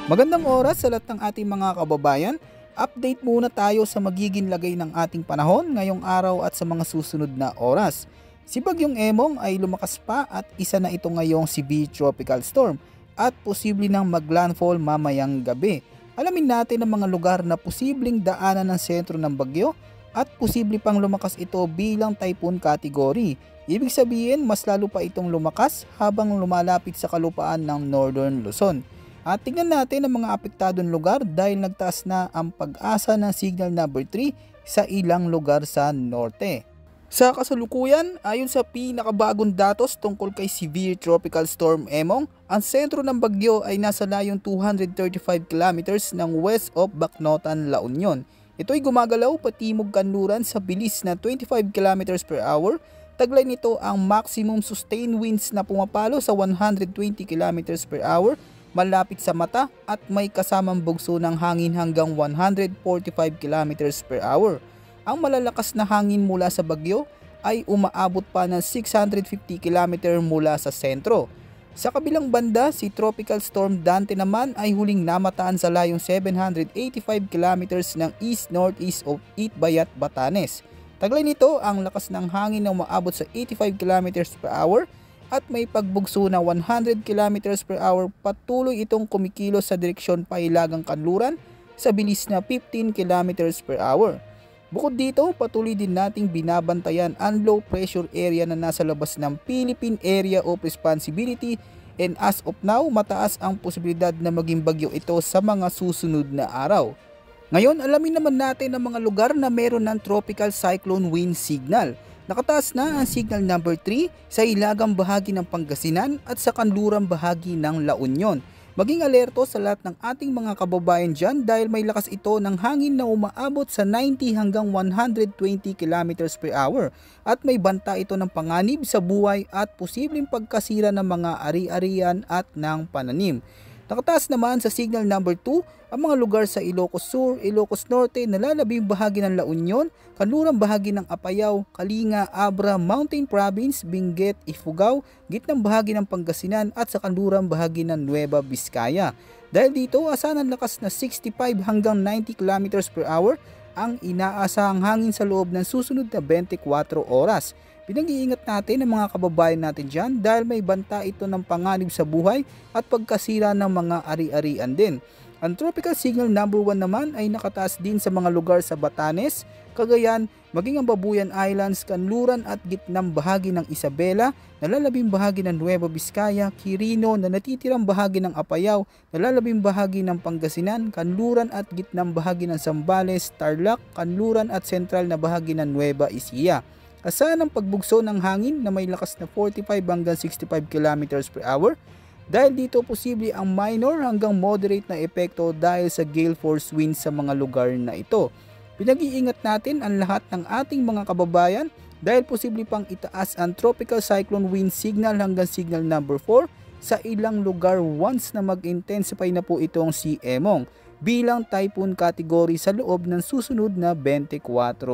Magandang oras sa lahat ng ating mga kababayan. Update muna tayo sa magiging lagay ng ating panahon ngayong araw at sa mga susunod na oras. Si Bagyong Emong ay lumakas pa at isa na ito ngayong severe tropical storm at posible nang maglandfall mamayang gabi. Alamin natin ang mga lugar na posibleng daanan ng sentro ng bagyo at posible pang lumakas ito bilang typhoon category. Ibig sabihin mas lalo pa itong lumakas habang lumalapit sa kalupaan ng Northern Luzon. At tingnan natin ang mga apektadong lugar dahil nagtaas na ang pag-asa ng signal number 3 sa ilang lugar sa norte. Sa kasalukuyan, ayon sa pinakabagong datos tungkol kay Severe Tropical Storm Emong, ang sentro ng bagyo ay nasa layong 235 kilometers ng west of Bacnotan, La Union. Ito ay gumagalaw patimog kanluran sa bilis na 25 kilometers per hour. Taglay nito ang maximum sustained winds na pumapalo sa 120 kilometers per hour malapit sa mata at may kasamang bugso ng hangin hanggang 145 kilometers per hour. Ang malalakas na hangin mula sa bagyo ay umaabot pa ng 650 km mula sa sentro. Sa kabilang banda, si Tropical Storm Dante naman ay huling namataan sa layong 785 kilometers ng east-northeast of Itbayat, Batanes. Taglay nito ang lakas ng hangin na umaabot sa 85 kilometers per hour at may pagbugso na 100 km per hour. Patuloy itong kumikilos sa direksyon Pahilagang Kanluran sa bilis na 15 km per hour. Bukod dito, patuloy din nating binabantayan ang low pressure area na nasa labas ng Philippine Area of Responsibility and as of now, mataas ang posibilidad na maging bagyo ito sa mga susunod na araw. Ngayon, alamin naman natin ang mga lugar na meron ng tropical cyclone wind signal. Nakataas na ang signal number 3 sa hilagang bahagi ng Pangasinan at sa kanlurang bahagi ng La Union. Maging alerto sa lahat ng ating mga kababayan dyan dahil may lakas ito ng hangin na umaabot sa 90 hanggang 120 km per hour at may banta ito ng panganib sa buhay at posibleng pagkasira ng mga ari-arian at ng pananim. Nakataas naman sa signal number 2 ang mga lugar sa Ilocos Sur, Ilocos Norte, nalalabing bahagi ng La Union, kanlurang bahagi ng Apayao, Kalinga, Abra, Mountain Province, Benguet, Ifugao, gitnang bahagi ng Pangasinan at sa kanlurang bahagi ng Nueva Vizcaya. Dahil dito, asahan ang lakas na 65 hanggang 90 km per hour ang inaasahang hangin sa loob ng susunod na 24 oras. Pinag-iingat natin ang mga kababayan natin dyan dahil may banta ito ng panganib sa buhay at pagkasira ng mga ari-arian din. Ang tropical signal number 1 naman ay nakataas din sa mga lugar sa Batanes, Cagayan, maging ang Babuyan Islands, kanluran at gitnang bahagi ng Isabela, nalalabing bahagi ng Nueva Vizcaya, Quirino na natitirang bahagi ng Apayao, nalalabing bahagi ng Pangasinan, kanluran at gitnang bahagi ng Zambales, Tarlac, kanluran at sentral na bahagi ng Nueva Ecija. Asahan ang pagbugso ng hangin na may lakas na 45 hanggang 65 km per hour. Dahil dito posible ang minor hanggang moderate na epekto dahil sa gale force winds sa mga lugar na ito. Pinag-iingat natin ang lahat ng ating mga kababayan dahil posible pang itaas ang tropical cyclone wind signal hanggang signal number 4 sa ilang lugar once na mag-intensify na po itong si Emong bilang typhoon category sa loob ng susunod na 24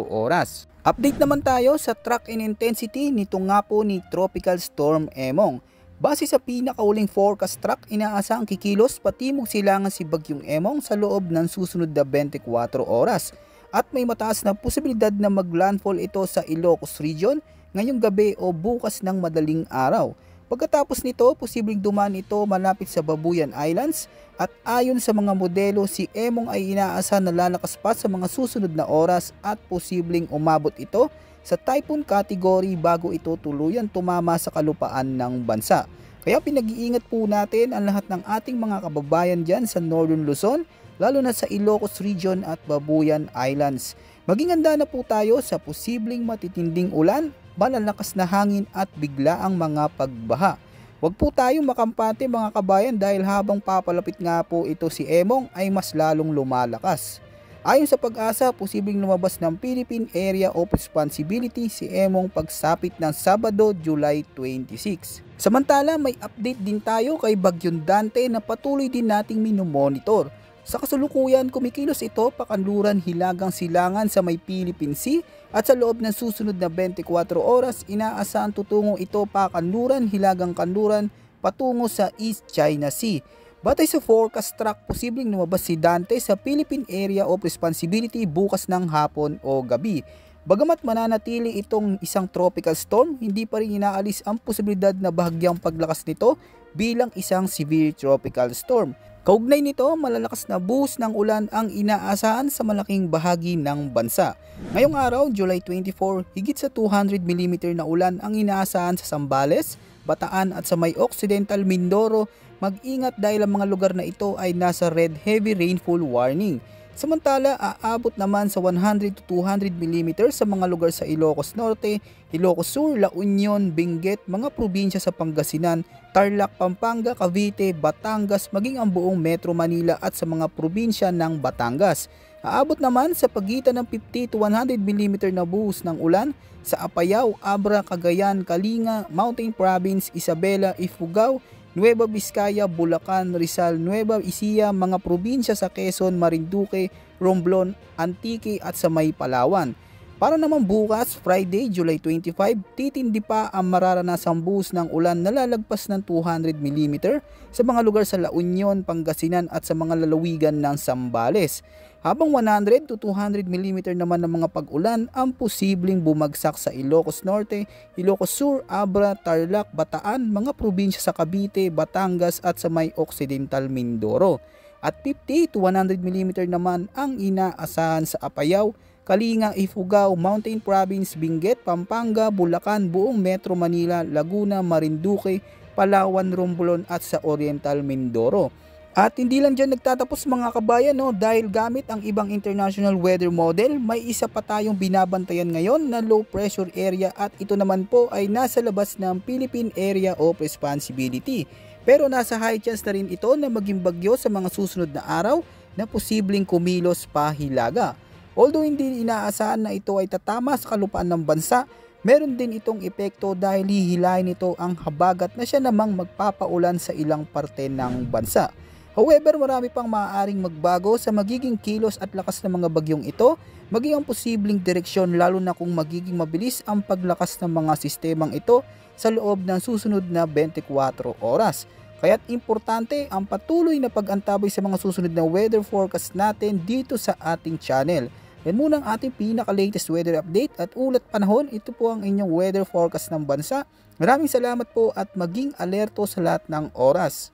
oras. Update naman tayo sa track and intensity nito nga po ni Tropical Storm Emong. Base sa pinakauling forecast track, inaasahang kikilos patimog silangan si Bagyong Emong sa loob ng susunod na 24 oras at may mataas na posibilidad na maglandfall ito sa Ilocos Region ngayong gabi o bukas ng madaling araw. Pagkatapos nito, posibleng dumaan ito malapit sa Babuyan Islands at ayon sa mga modelo, si Emong ay inaasahan na lalakas pa sa mga susunod na oras at posibleng umabot ito sa typhoon category bago ito tuluyan tumama sa kalupaan ng bansa. Kaya pinag-iingat po natin ang lahat ng ating mga kababayan dyan sa Northern Luzon, lalo na sa Ilocos Region at Babuyan Islands. Maging handa na po tayo sa posibleng matitinding ulan, malalakas na hangin at biglaang mga pagbaha. Huwag po tayong makampante mga kabayan dahil habang papalapit nga po ito si Emong ay mas lalong lumalakas. Ayon sa Pag-asa, posibleng lumabas ng Philippine Area of Responsibility si Emong pagsapit ng Sabado, July 26. Samantala, may update din tayo kay Bagyong Dante na patuloy din nating minomonitor. Sa kasalukuyan, kumikilos ito pakanluran hilagang silangan sa may Philippine Sea at sa loob ng susunod na 24 oras, inaasahan tutungo ito pakanluran hilagang kanluran patungo sa East China Sea. Batay sa forecast track, posibleng lumabas si Dante sa Philippine Area of Responsibility bukas ng hapon o gabi. Bagamat mananatili itong isang tropical storm, hindi pa rin inaalis ang posibilidad na bahagyang paglakas nito bilang isang severe tropical storm. Kaugnay nito, malalakas na buhos ng ulan ang inaasahan sa malaking bahagi ng bansa. Ngayong araw, July 24, higit sa 200 mm na ulan ang inaasahan sa Zambales, Bataan at sa may Occidental Mindoro. Mag-ingat dahil ang mga lugar na ito ay nasa red heavy rainfall warning. Samantala, aabot naman sa 100 to 200 mm sa mga lugar sa Ilocos Norte, Ilocos Sur, La Union, Benguet, mga probinsya sa Pangasinan, Tarlac, Pampanga, Cavite, Batangas, maging ang buong Metro Manila at sa mga probinsya ng Batangas. Aabot naman sa pagitan ng 50 to 100 mm na buhos ng ulan sa Apayao, Abra, Cagayan, Kalinga, Mountain Province, Isabela, Ifugao, Nueva Vizcaya, Bulacan, Rizal, Nueva Ecija, mga probinsya sa Quezon, Marinduque, Romblon, Antique at sa may Palawan. Para naman bukas, Friday, July 25, titindi pa ang mararanasang buhos ng ulan na lalagpas ng 200 mm sa mga lugar sa La Union, Pangasinan at sa mga lalawigan ng Zambales. Habang 100 to 200 mm naman ng mga pag-ulan ang posibleng bumagsak sa Ilocos Norte, Ilocos Sur, Abra, Tarlac, Bataan, mga probinsya sa Cavite, Batangas at sa may Occidental Mindoro. At 50 to 100 mm naman ang inaasahan sa Apayao, Kalinga, Ifugao, Mountain Province, Benguet, Pampanga, Bulacan, buong Metro Manila, Laguna, Marinduque, Palawan, Romblon at sa Oriental Mindoro. At hindi lang dyan nagtatapos mga kabayan, dahil gamit ang ibang international weather model, may isa pa tayong binabantayan ngayon na low pressure area at ito naman po ay nasa labas ng Philippine Area of Responsibility. Pero nasa high chance na rin ito na maging bagyo sa mga susunod na araw na posibleng kumilos pa hilaga. Although hindi inaasahan na ito ay tatama sa kalupaan ng bansa, meron din itong epekto dahil hihilahin ito ang habagat na siya namang magpapaulan sa ilang parte ng bansa. However, marami pang maaaring magbago sa magiging kilos at lakas ng mga bagyong ito, maging ang posibleng direksyon lalo na kung magiging mabilis ang paglakas ng mga sistemang ito sa loob ng susunod na 24 oras. Kaya't importante ang patuloy na pag-antabay sa mga susunod na weather forecast natin dito sa ating channel. Yan muna ang ating pinaka-latest weather update at ulat panahon. Ito po ang inyong weather forecast ng bansa. Maraming salamat po at maging alerto sa lahat ng oras.